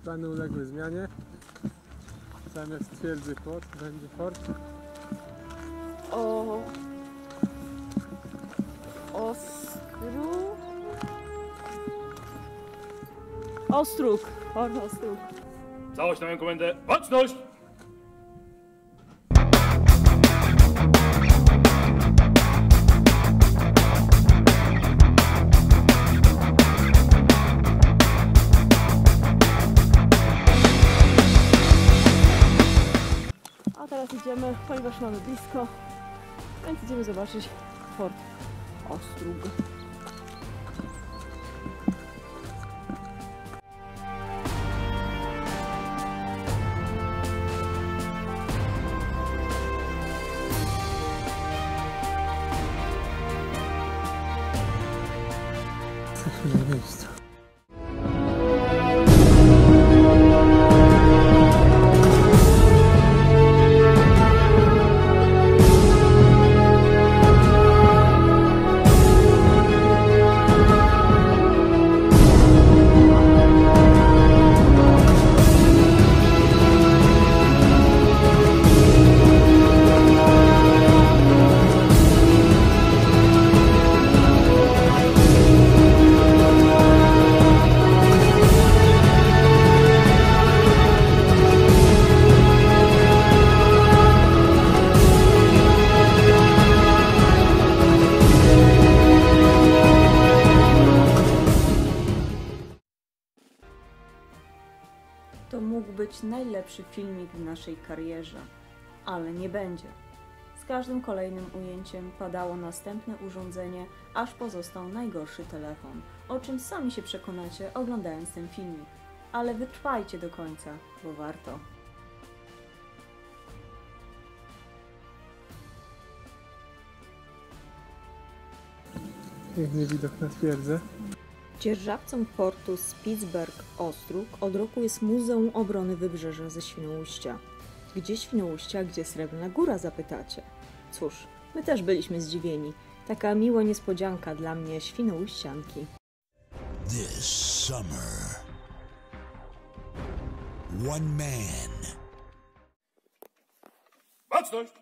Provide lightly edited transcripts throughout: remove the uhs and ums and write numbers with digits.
Plany uległy zmianie. Zamiast twierdzy płot będzie fort. Ostróg. Fort Ostróg. Całość na moją komendę. Baczność! A teraz idziemy, ponieważ mamy blisko, więc idziemy zobaczyć Fort Ostróg. Jesteśmy na miejscu. To mógł być najlepszy filmik w naszej karierze, ale nie będzie. Z każdym kolejnym ujęciem padało następne urządzenie, aż pozostał najgorszy telefon, o czym sami się przekonacie oglądając ten filmik. Ale wytrwajcie do końca, bo warto. Piękny widok na twierdzę. Dzierżawcą portu Spitsberg-Ostróg od roku jest Muzeum Obrony Wybrzeża ze Świnoujścia. Gdzie Świnoujście, a gdzie Srebrna Góra, zapytacie? Cóż, my też byliśmy zdziwieni. Taka miła niespodzianka dla mnie, świnoujścianki. This summer, one man. Baczność!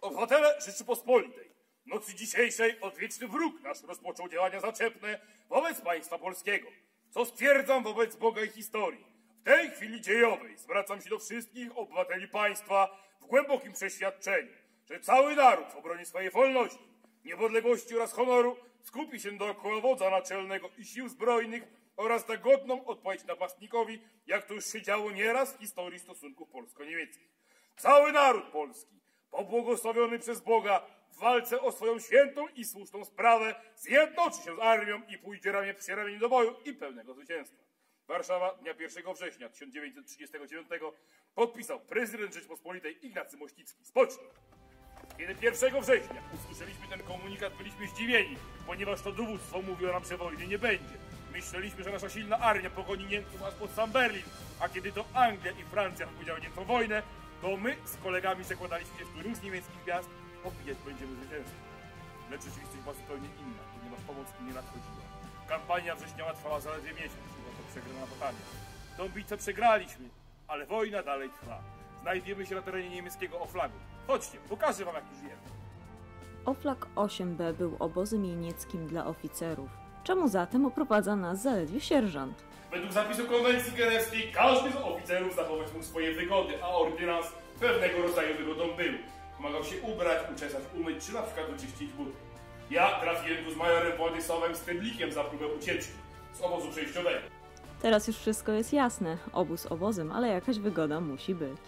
Obywatele Rzeczypospolitej! W nocy dzisiejszej odwieczny wróg nasz rozpoczął działania zaczepne wobec państwa polskiego, co stwierdzam wobec Boga i historii. W tej chwili dziejowej zwracam się do wszystkich obywateli państwa w głębokim przeświadczeniu, że cały naród w obronie swojej wolności, niepodległości oraz honoru skupi się dookoła wodza naczelnego i sił zbrojnych oraz da godną odpowiedź napastnikowi, jak to już się działo nieraz w historii stosunków polsko-niemieckich. Cały naród polski, pobłogosławiony przez Boga, w walce o swoją świętą i słuszną sprawę zjednoczy się z armią i pójdzie ramię przy ramieniu do boju i pełnego zwycięstwa. Warszawa, dnia 1 września 1939 podpisał prezydent Rzeczypospolitej Ignacy Mościcki. Spocznij! Kiedy 1 września usłyszeliśmy ten komunikat, byliśmy zdziwieni, ponieważ to dowództwo mówiło nam, że wojny nie będzie. Myśleliśmy, że nasza silna armia pogoni Niemców aż pod sam Berlin, a kiedy to Anglia i Francja wypowiedziały Niemcom wojnę, to my z kolegami zakładaliśmy się w którymś z niemieckich miast, opijać będziemy zwycięstwo. Lecz rzeczywistość była zupełnie inna, ponieważ pomoc nie nadchodziła. Kampania wrześniowa trwała zaledwie miesiąc, była to przegrana batalia. Tą bitwę przegraliśmy, ale wojna dalej trwa. Znajdujemy się na terenie niemieckiego Oflagu. Chodźcie, pokażę wam, jak tu żyjemy. Oflag 8B był obozem jenieckim dla oficerów. Czemu zatem oprowadza nas zaledwie sierżant? Według zapisu konwencji genewskiej każdy z oficerów zachować mógł swoje wygody, a ordynans pewnego rodzaju wygodą był. Pomagał się ubrać, uczesać, umyć, czy na przykład wyczyścić buty. Ja trafiłem tu z majorem Władysławem Steblikiem za próbę ucieczki z obozu przejściowego. Teraz już wszystko jest jasne. Obóz obozem, ale jakaś wygoda musi być.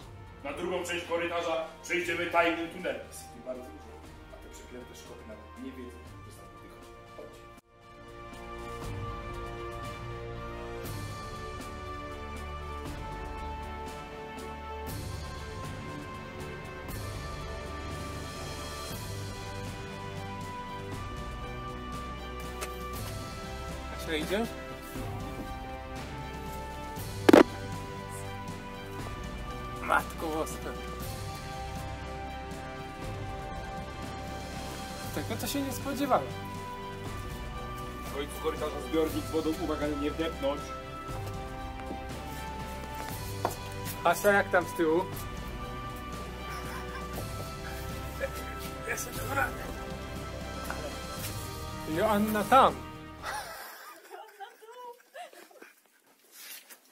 Na drugą część korytarza przejdziemy tajnym tunelem. Jest tu bardzo dużo, a te przeklęte szkoły nawet nie wiedzą, że są wychodzi. Chodź. Kasia, idziesz? Matko Boska. Tego to się nie spodziewałem. W końcu korytarza zbiornik z wodą, uwaga, nie wdepnąć. Asia, jak tam z tyłu? Jestem dobra. Joanna tam.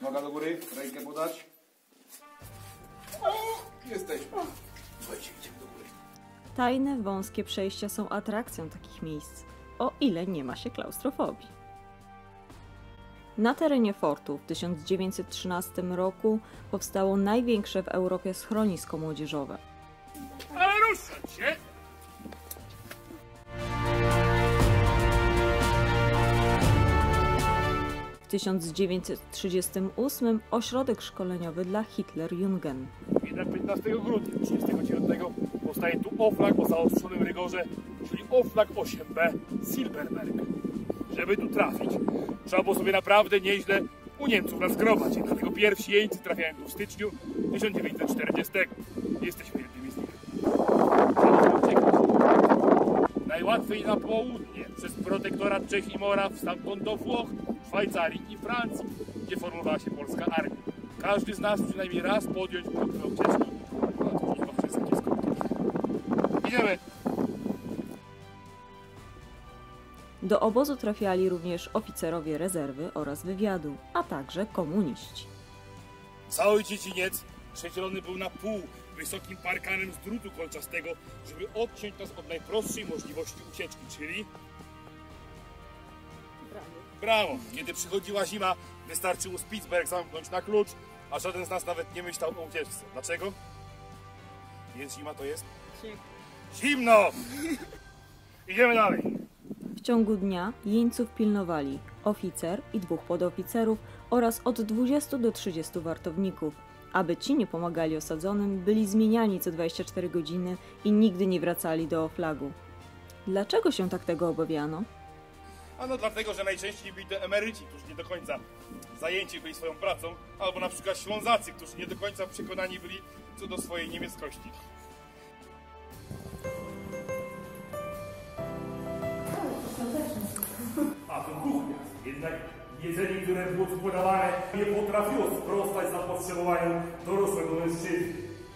Noga do góry, rękę podać. Jesteśmy. Słuchajcie, idziemy do góry. Tajne, wąskie przejścia są atrakcją takich miejsc, o ile nie ma się klaustrofobii. Na terenie fortu w 1913 roku powstało największe w Europie schronisko młodzieżowe. Ale ruszać się! W 1938 ośrodek szkoleniowy dla Hitlerjugend. Jednak 15 grudnia 1939 powstaje tu oflag o zaostrzonym rygorze, czyli oflag 8B Silberberg. Żeby tu trafić, trzeba było sobie naprawdę nieźle u Niemców naskrobać. Dlatego pierwsi jeńcy trafiają tu w styczniu 1940. Jesteśmy jednymi z nich. Trzeba uciekać. Najłatwiej na południe, przez protektorat Czech i Moraw, stamtąd do Włoch, Szwajcarii i Francji, gdzie formowała się polska armia. Każdy z nas przynajmniej raz podjąć próbę ucieczki. No to nie ma wszystkie skutki. Idziemy! Do obozu trafiali również oficerowie rezerwy oraz wywiadu, a także komuniści. Cały dziedziniec przecielony był na pół wysokim parkanem z drutu kolczastego, żeby odciąć nas od najprostszej możliwości ucieczki, czyli bramą. Kiedy przychodziła zima, wystarczyło Spitsberg zamknąć na klucz, a żaden z nas nawet nie myślał o ucieczce. Dlaczego? Jest zima, to jest? Zimno! Idziemy dalej. W ciągu dnia jeńców pilnowali oficer i 2 podoficerów oraz od 20 do 30 wartowników. Aby ci nie pomagali osadzonym, byli zmieniani co 24 godziny i nigdy nie wracali do oflagu. Dlaczego się tak tego obawiano? Ano dlatego, że najczęściej byli to emeryci, którzy nie do końca zajęci byli swoją pracą, albo na przykład Ślązacy, którzy nie do końca przekonani byli co do swojej niemieckości. A to kuchnia. Jednak jedzenie, które było tu podawane, nie potrafiło sprostać zapotrzebowaniu dorosłego mężczyzny.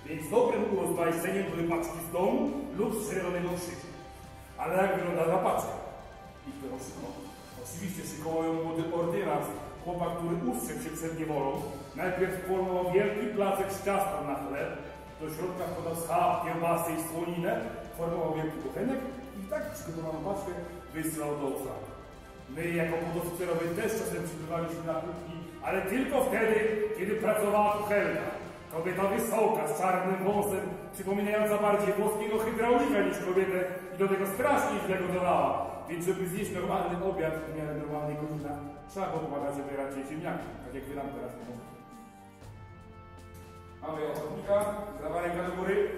Więc dobrym urozmaiceniem były paczki z domu lub z czerwonego krzyża. Ale jak wygląda ta paczka? I kto ją szykował? Oczywiście szykował ją młody ordynarz, chłopak, który ustrzegł się przed niewolą. Najpierw formował wielki placek z ciasta na chleb, do środka wkładał schab, kiełbasy i słoninę, formował wielki kuchenek i tak przygotowaną paczkę wysyłał do oflagu. My jako podoficerowie też czasem przybywaliśmy na kuchni, ale tylko wtedy, kiedy pracowała tu Helga. Kobieta wysoka, z czarnym wąsem, przypominająca bardziej włoskiego hydraulika niż kobietę i do tego strasznie źle gotowała. Więc żeby zjeść normalny obiad w miarę normalnej godziny, trzeba było pomagać zabierać jej ziemniaki, tak jak wy nam teraz pomożecie. Mamy ochotnika, prawa ręka do góry.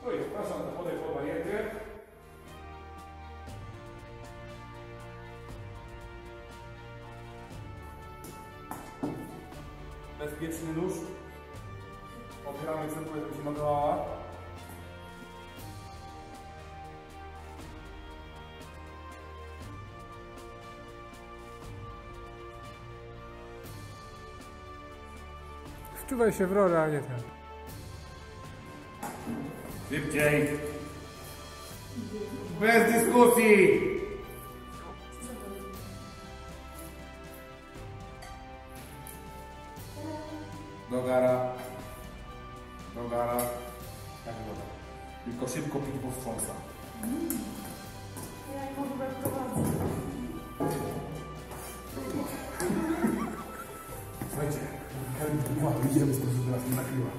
No i zapraszam do podaj pod barierkę. Bezpieczny nóż. Otwieramy cebulę, żeby się nagrała. Wczuwaj się w rolę, a nie ten. Szybciej! Bez dyskusji! Do gara. Do gara. Tak dobra. Tylko szybko pić, bo wstrząsa. Ja w ogóle prowadzę. Słuchajcie, idziemy z tego, żeby nas nie nakryła.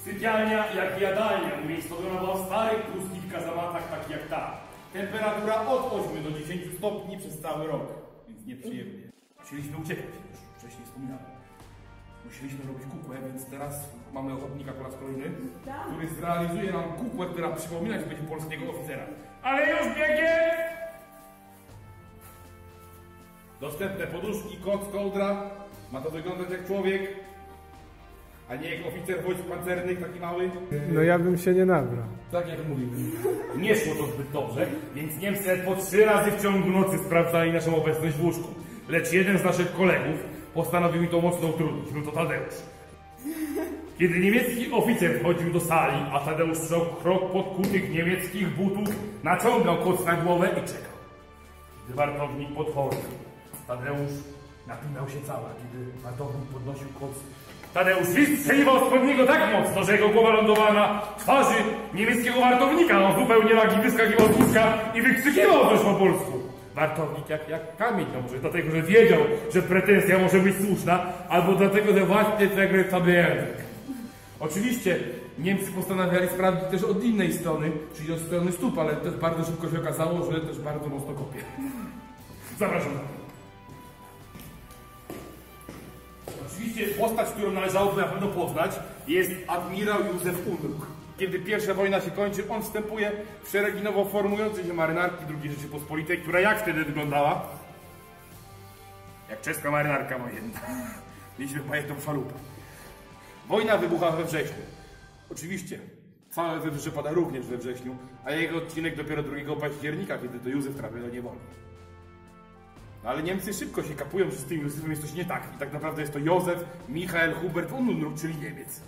Sypialnia jak jadalnia umiejscowiona była w starych pruskich kazamatach, takich jak ta. Temperatura od 8 do 10 stopni przez cały rok, więc nieprzyjemnie. Musieliśmy uciekać, już wcześniej wspominałem. Musieliśmy robić kukłę, więc teraz mamy ochotnika po raz kolejny, który zrealizuje nam kukłę, która przypominać będzie polskiego oficera. Ale już biegiem! Dostępne poduszki, koc, kołdra. Ma to wyglądać jak człowiek. A nie jak oficer wojsk pancernych, taki mały? No ja bym się nie nabrał. Tak jak mówił. Nie szło to zbyt dobrze, więc Niemcy po 3 razy w ciągu nocy sprawdzali naszą obecność w łóżku. Lecz jeden z naszych kolegów postanowił mi to mocno utrudnić. Był to Tadeusz. Kiedy niemiecki oficer wchodził do sali, a Tadeusz strzał krok podkutych niemieckich butów, naciągał koc na głowę i czekał. Gdy wartownik podchodził, Tadeusz napinał się cała. Kiedy wartownik podnosił koc, Tadeusz wystrzeliwał spod niego tak mocno, że jego głowa lądowała na twarzy niemieckiego wartownika. On zupełnie nagi wyskakiwał z łóżka i wykrzykiwał coś po polsku. Wartownik jak kamień, no może dlatego, że wiedział, że pretensja może być słuszna, albo dlatego, że właśnie tego jest sobie język. Oczywiście Niemcy postanawiali sprawdzić też od innej strony, czyli od strony stóp, ale też bardzo szybko się okazało, że też bardzo mocno kopie. Zapraszam. Oczywiście postać, którą należałoby na pewno poznać, jest admirał Józef Unruk. Kiedy pierwsza wojna się kończy, on wstępuje w szeregi nowo formującej się marynarki II Rzeczypospolitej, która jak wtedy wyglądała? Jak czeska marynarka wojenna. Mieliśmy pamiętną szalupę. Wojna wybucha we wrześniu. Oczywiście, całe Wybrzeże pada również we wrześniu, a jego odcinek dopiero 2 października, kiedy to Józef trafia do niewoli. No ale Niemcy szybko się kapują, że z tym Józefem jest coś nie tak. I tak naprawdę jest to Józef Michael Hubert von Unruh, czyli Niemiec.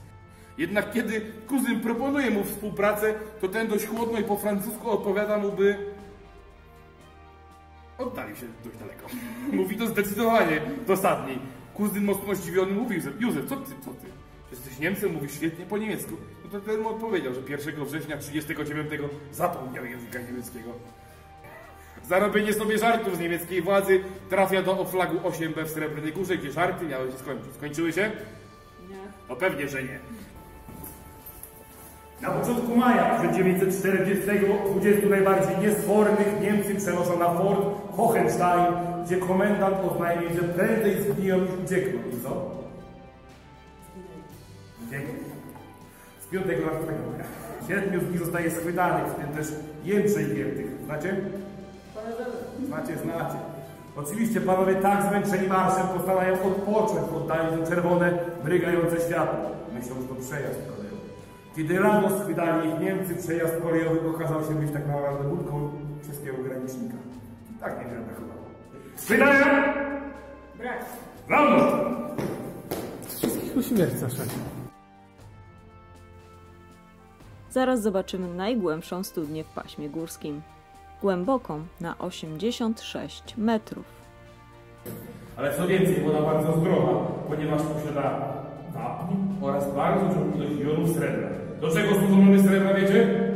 Jednak kiedy kuzyn proponuje mu współpracę, to ten dość chłodno i po francusku odpowiada mu, by oddali się dość daleko. Mówi to zdecydowanie dosadniej. Kuzyn mocno zdziwiony mówi: Józef, co ty? Jesteś Niemcem, mówisz świetnie po niemiecku. No to ten mu odpowiedział, że 1 września 1939 zapomniał języka niemieckiego. Za robienie sobie żartów z niemieckiej władzy trafia do oflagu 8B w Srebrnej Górze, gdzie żarty miały się skończyć. Skończyły się? Nie. No pewnie, że nie. Na początku maja 1940 20 najbardziej niesfornych Niemcy przenoszą na fort Hohenstein, gdzie komendant oznajmił, że prędzej zgniją niż uciekną. I co? Dziękuję. Z 5 na 4 maja. 7 z nich zostaje schwytanych, w tym też Jędrzej Giertych. Znacie? Znacie. Oczywiście panowie tak zmęczeni marszem postanawiają odpocząć w oddali to czerwone, mrygające światło. Myślą, że to przejazd kolejowy. Kiedy rano schwytali ich Niemcy, przejazd kolejowy okazał się być tak naprawdę budką czeskiego granicznika. I tak niewiele brakowało. Schwytania! Brak. Rano! Wszystkich uśmierca szef. Zaraz zobaczymy najgłębszą studnię w paśmie górskim. Głęboką na 86 metrów. Ale co więcej, woda bardzo zdrowa, ponieważ posiada wapń oraz bardzo dużą ilość jonów srebra. Do czego służą jony srebra, wiecie?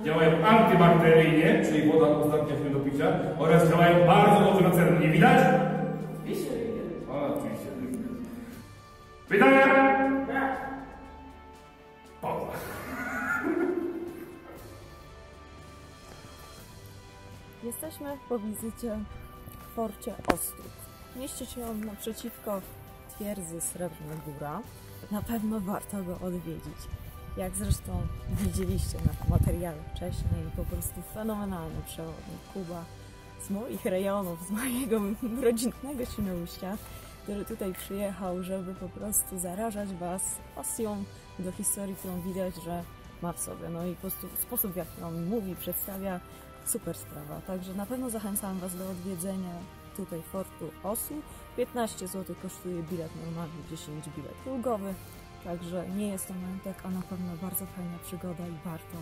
Działają antybakteryjnie, czyli woda ostatnia się do picia, oraz działają bardzo dobrze na cernę. Nie widać? Oczywiście. Pytania? Pauza. Jesteśmy po wizycie w forcie Ostrów. Mieści się on naprzeciwko twierdzy Srebrna Góra. Na pewno warto go odwiedzić. Jak zresztą widzieliście na materiale wcześniej, po prostu fenomenalny przewodnik. Kuba z moich rejonów, z mojego rodzinnego Świnoujścia, który tutaj przyjechał, żeby po prostu zarażać Was pasją do historii, którą widać, że ma w sobie. No i po prostu sposób, w jaki on mówi, przedstawia, super sprawa. Także na pewno zachęcam Was do odwiedzenia tutaj fortu Osu. 15 zł kosztuje bilet normalny, 10 bilet ulgowy. Także nie jest to majątek, a na pewno bardzo fajna przygoda i warto